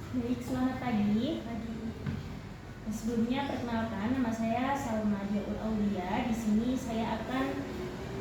Baik, selamat pagi. Sebelumnya perkenalkan, nama saya Salma Diaul Aulia. Di sini saya akan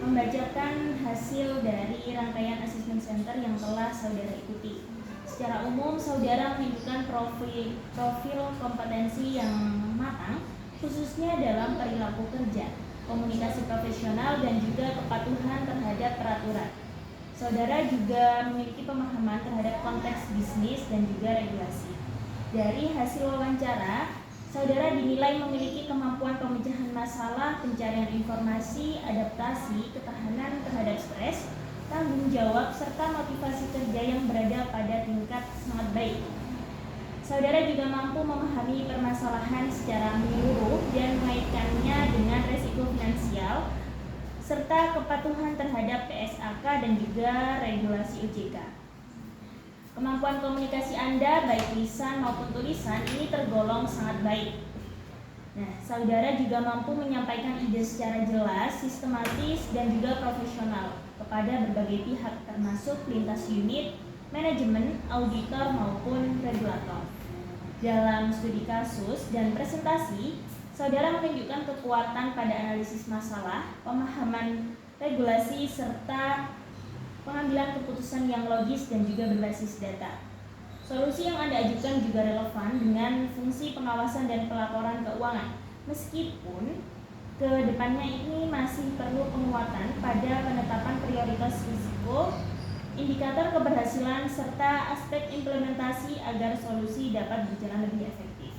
membacakan hasil dari rangkaian assessment center yang telah saudara ikuti. Secara umum, saudara menunjukkan profil kompetensi yang matang, khususnya dalam perilaku kerja, komunikasi profesional, dan juga kepatuhan terhadap peraturan. Saudara juga memiliki pemahaman terhadap konteks bisnis dan juga regulasi. Dari hasil wawancara, saudara dinilai memiliki kemampuan pemecahan masalah, pencarian informasi, adaptasi, ketahanan terhadap stres, tanggung jawab, serta motivasi kerja yang berada pada tingkat sangat baik. Saudara juga mampu memahami permasalahan secara menyeluruh dan mengaitkannya dengan risiko finansial, serta kepatuhan terhadap PSAK dan juga regulasi OJK. Kemampuan komunikasi Anda, baik lisan maupun tulisan, ini tergolong sangat baik. Nah, saudara juga mampu menyampaikan ide secara jelas, sistematis, dan juga profesional kepada berbagai pihak, termasuk lintas unit, manajemen, auditor, maupun regulator. Dalam studi kasus dan presentasi, saudara menunjukkan kekuatan pada analisis masalah, pemahaman regulasi, serta pengambilan keputusan yang logis dan juga berbasis data. Solusi yang Anda ajukan juga relevan dengan fungsi pengawasan dan pelaporan keuangan, meskipun ke depannya ini masih perlu penguatan pada penetapan prioritas risiko, indikator keberhasilan, serta aspek implementasi agar solusi dapat berjalan lebih efektif.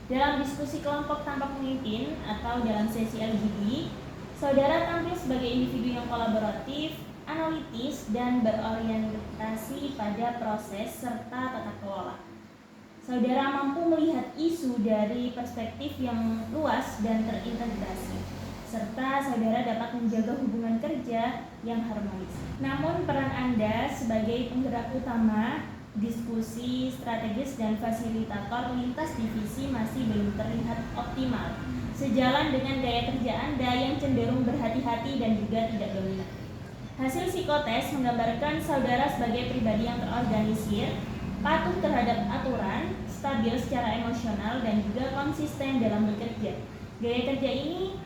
Dalam diskusi kelompok tanpa pemimpin atau dalam sesi LGD, saudara tampil sebagai individu yang kolaboratif, analitis, dan berorientasi pada proses serta tata kelola. Saudara mampu melihat isu dari perspektif yang luas dan terintegrasi, serta saudara dapat menjaga hubungan kerja yang harmonis. Namun peran Anda sebagai penggerak utama, diskusi, strategis, dan fasilitator lintas divisi masih belum terlihat optimal, sejalan dengan gaya kerja Anda yang cenderung berhati-hati dan juga tidak dominan. Hasil psikotes menggambarkan saudara sebagai pribadi yang terorganisir, patuh terhadap aturan, stabil secara emosional, dan juga konsisten dalam bekerja. Gaya kerja ini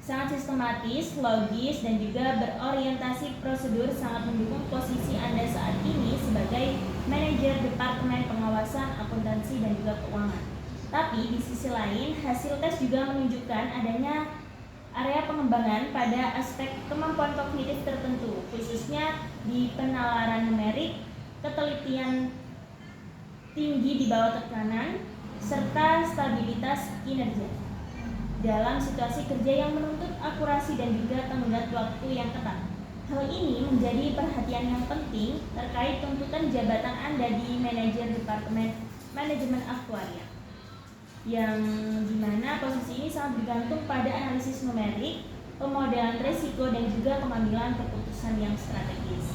sangat sistematis, logis, dan juga berorientasi prosedur, sangat mendukung posisi Anda saat ini sebagai manajer Departemen Pengawasan, Akuntansi, dan juga Keuangan. Tapi di sisi lain, hasil tes juga menunjukkan adanya area pengembangan pada aspek kemampuan kognitif tertentu, khususnya di penalaran numerik, ketelitian tinggi di bawah tekanan, serta stabilitas kinerja dalam situasi kerja yang menuntut akurasi dan juga tenggat waktu yang ketat. Hal ini menjadi perhatian yang penting terkait tuntutan jabatan Anda di manajer Departemen Manajemen Aktuaria, yang dimana posisi ini sangat bergantung pada analisis numerik, pemodelan risiko, dan juga pengambilan keputusan yang strategis.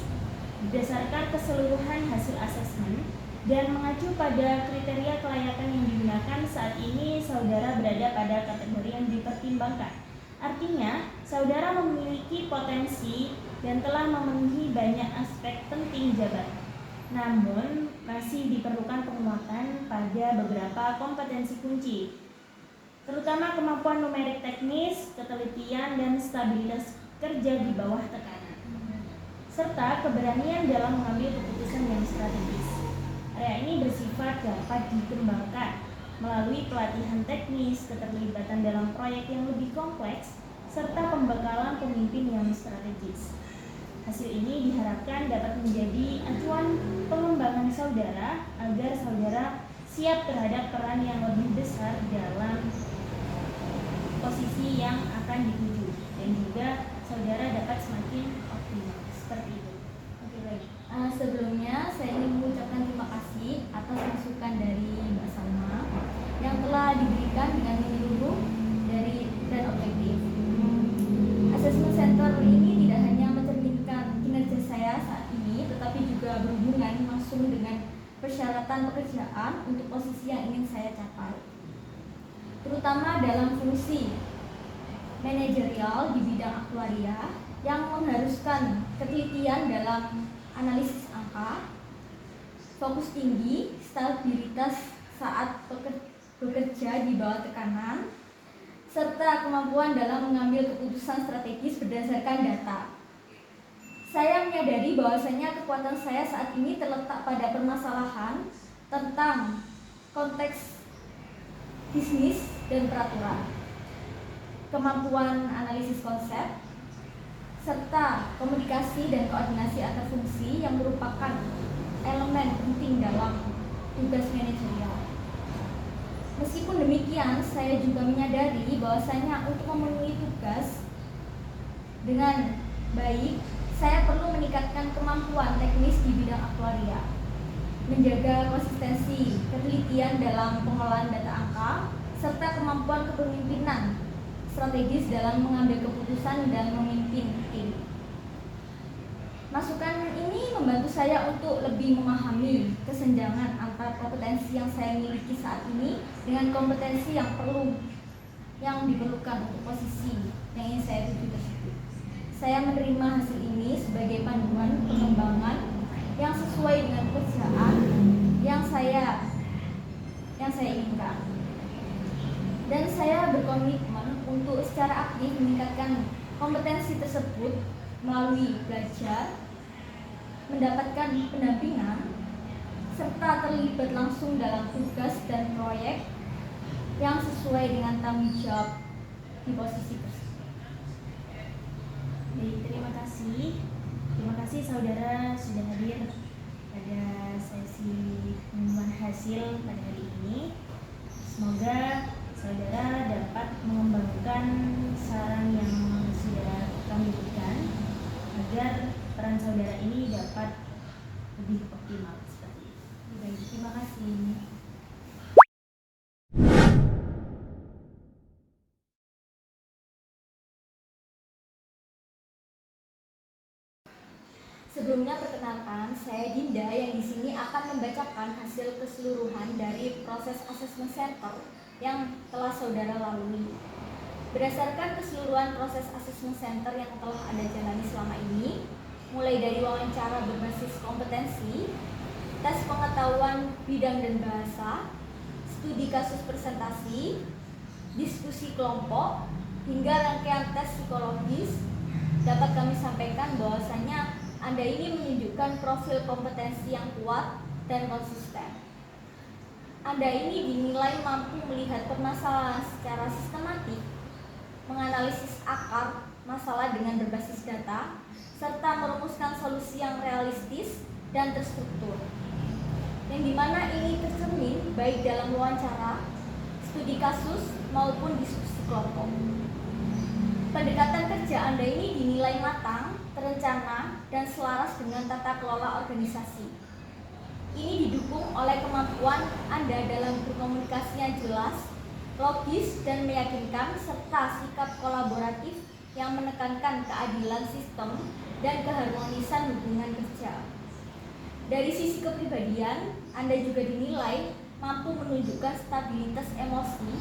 Berdasarkan keseluruhan hasil asesmen dan mengacu pada kriteria kelayakan yang digunakan, saat ini saudara berada pada kategori yang dipertimbangkan. Artinya, saudara memiliki potensi dan telah memenuhi banyak aspek penting jabatan. Namun, masih diperlukan penguatan pada beberapa kompetensi kunci, terutama kemampuan numerik teknis, ketelitian, dan stabilitas kerja di bawah tekanan, serta keberanian dalam mengambil keputusan yang strategis. Area ini bersifat dapat dikembangkan melalui pelatihan teknis, keterlibatan dalam proyek yang lebih kompleks, serta pembekalan pemimpin yang strategis. Hasil ini diharapkan dapat menjadi acuan pengembangan saudara agar saudara siap terhadap peran yang lebih besar dalam posisi yang akan dituju, dan juga saudara dapat semakin optimal. Seperti itu. Oke, baik. Sebelumnya saya ingin mengucapkan terima kasih atas masukan dari Mbak Salma yang telah diberikan dengan menyeluruh dan objektif. Assessment Center ini tidak hanya mencerminkan kinerja saya saat ini, tetapi juga berhubungan langsung dengan persyaratan pekerjaan untuk posisi yang ingin saya capai, terutama dalam fungsi manajerial di bidang aktuaria yang mengharuskan ketelitian dalam analisis angka, fokus tinggi, stabilitas saat bekerja di bawah tekanan, serta kemampuan dalam mengambil keputusan strategis berdasarkan data. Saya menyadari bahwasanya kekuatan saya saat ini terletak pada permasalahan tentang konteks bisnis dan peraturan, kemampuan analisis konsep, serta komunikasi dan koordinasi antar fungsi yang merupakan elemen penting dalam tugas manajerial. Meskipun demikian, saya juga menyadari bahwasanya untuk memenuhi tugas dengan baik, saya perlu meningkatkan kemampuan teknis di bidang aktuaria, menjaga konsistensi ketelitian dalam pengelolaan data angka, serta kemampuan kepemimpinan strategis dalam mengambil keputusan dan memimpin tim. Masukan ini membantu saya untuk lebih memahami kesenjangan antara kompetensi yang saya miliki saat ini dengan kompetensi yang diperlukan untuk posisi yang ingin saya tuju tersebut. Saya menerima hasil ini sebagai panduan pengembangan yang sesuai dengan pekerjaan yang saya inginkan. Dan saya berkomitmen untuk secara aktif meningkatkan kompetensi tersebut melalui belajar, mendapatkan pendampingan, serta terlibat langsung dalam tugas dan proyek yang sesuai dengan tanggung jawab di posisi tersebut. Baik, terima kasih. Terima kasih saudara sudah hadir pada sesi pengumuman hasil pada hari ini. Semoga saudara dapat mengembangkan saran yang sudah kami berikan agar peran saudara ini dapat lebih optimal seperti itu. Baik, terima kasih. Sebelumnya perkenalkan, saya Dinda yang di sini akan membacakan hasil keseluruhan dari proses asesmen center yang telah saudara lalui. Berdasarkan keseluruhan proses asesmen center yang telah Anda jalani selama ini, mulai dari wawancara berbasis kompetensi, tes pengetahuan bidang dan bahasa, studi kasus presentasi, diskusi kelompok, hingga rangkaian tes psikologis, dapat kami sampaikan bahwasanya Anda ini menunjukkan profil kompetensi yang kuat dan konsisten. Anda ini dinilai mampu melihat permasalahan secara sistematik, menganalisis akar masalah dengan berbasis data, serta merumuskan solusi yang realistis dan terstruktur. Yang dimana ini tercermin baik dalam wawancara, studi kasus, maupun diskusi kelompok. Pendekatan kerja Anda ini dinilai matang, terencana, dan selaras dengan tata kelola organisasi. Ini didukung oleh kemampuan Anda dalam berkomunikasi yang jelas, logis, dan meyakinkan, serta sikap kolaboratif yang menekankan keadilan sistem dan keharmonisan hubungan kerja. Dari sisi kepribadian, Anda juga dinilai mampu menunjukkan stabilitas emosi,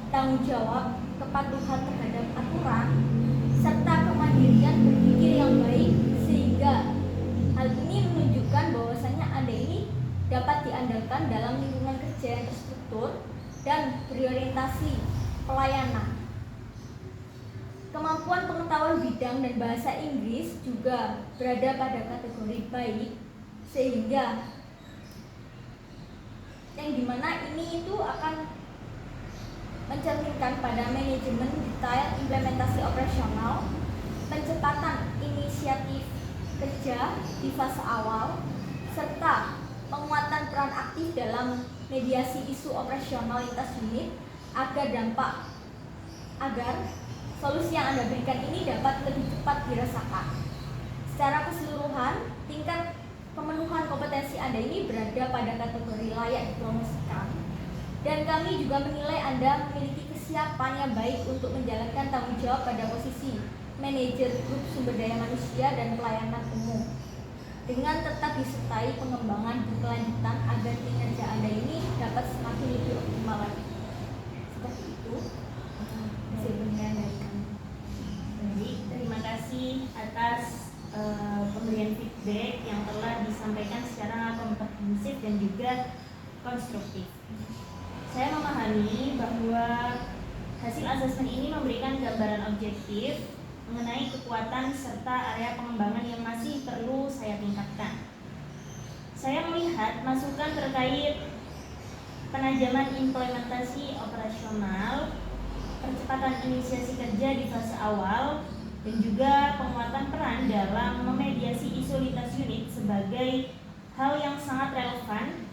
tanggung jawab, kepatuhan terhadap aturan, serta kemandirian berpikir yang baik, sehingga hal ini menunjukkan bahwasanya Anda ini dapat diandalkan dalam lingkungan kerja yang terstruktur dan berorientasi pelayanan. Kemampuan pengetahuan bidang dan bahasa Inggris juga berada pada kategori baik, sehingga yang dimana ini itu akan mencerminkan pada manajemen detail implementasi operasional, percepatan inisiatif kerja di fase awal, serta penguatan peran aktif dalam mediasi isu operasional lintas unit agar solusi yang Anda berikan ini dapat lebih cepat dirasakan. Secara keseluruhan, tingkat pemenuhan kompetensi Anda ini berada pada kategori layak dipromosikan, dan kami juga menilai Anda memiliki kesiapan yang baik untuk menjalankan tanggung jawab pada posisi manajer grup sumber daya manusia dan pelayanan umum, dengan tetap disertai pengembangan berkelanjutan agar kinerja Anda ini dapat semakin lebih optimal lagi. Seperti itu hasil penilaian dari kami. Baik, terima kasih atas pemberian feedback yang telah disampaikan secara komprehensif dan juga konstruktif. Saya memahami bahwa hasil asesmen ini memberikan gambaran objektif mengenai kekuatan serta area pengembangan yang masih perlu saya tingkatkan. Saya melihat masukan terkait penajaman implementasi operasional, percepatan inisiasi kerja di fase awal, dan juga penguatan peran dalam memediasi isu lintas unit sebagai hal yang sangat relevan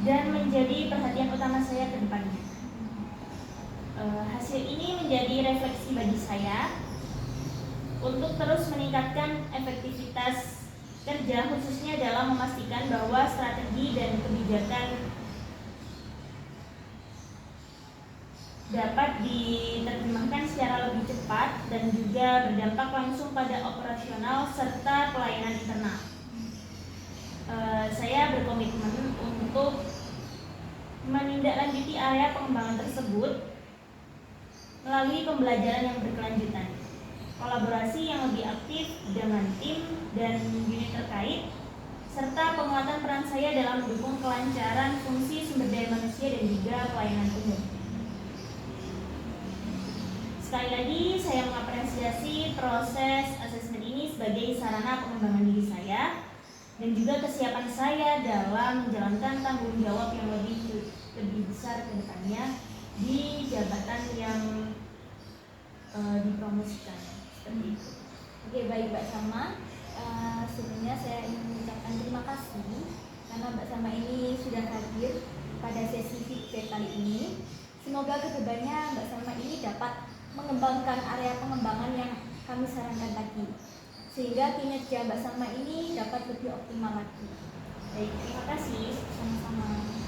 dan menjadi perhatian utama saya ke depannya. Hasil ini menjadi refleksi bagi saya untuk terus meningkatkan efektivitas kerja, khususnya dalam memastikan bahwa strategi dan kebijakan dapat diterjemahkan secara lebih cepat dan juga berdampak langsung pada operasional serta pelayanan internal. Saya berkomitmen untuk menindaklanjuti area pengembangan tersebut melalui pembelajaran yang berkelanjutan, kolaborasi yang lebih aktif dengan tim dan unit terkait, serta penguatan peran saya dalam mendukung kelancaran fungsi sumber daya manusia dan juga pelayanan umum. Sekali lagi, saya mengapresiasi proses asesmen ini sebagai sarana pengembangan diri saya dan juga kesiapan saya dalam menjalankan tanggung jawab yang lebih besar ke depannya di jabatan yang dipromosikan. Seperti itu. Oke, baik Mbak Salma. Sebelumnya saya ingin mengucapkan terima kasih karena Mbak Salma ini sudah hadir pada sesi feedback kali ini. Semoga kedepannya Mbak Salma ini dapat mengembangkan area pengembangan yang kami sarankan tadi, sehingga kinerja Mbak Salma ini dapat lebih optimal lagi. Baik, terima kasih. Sama-sama.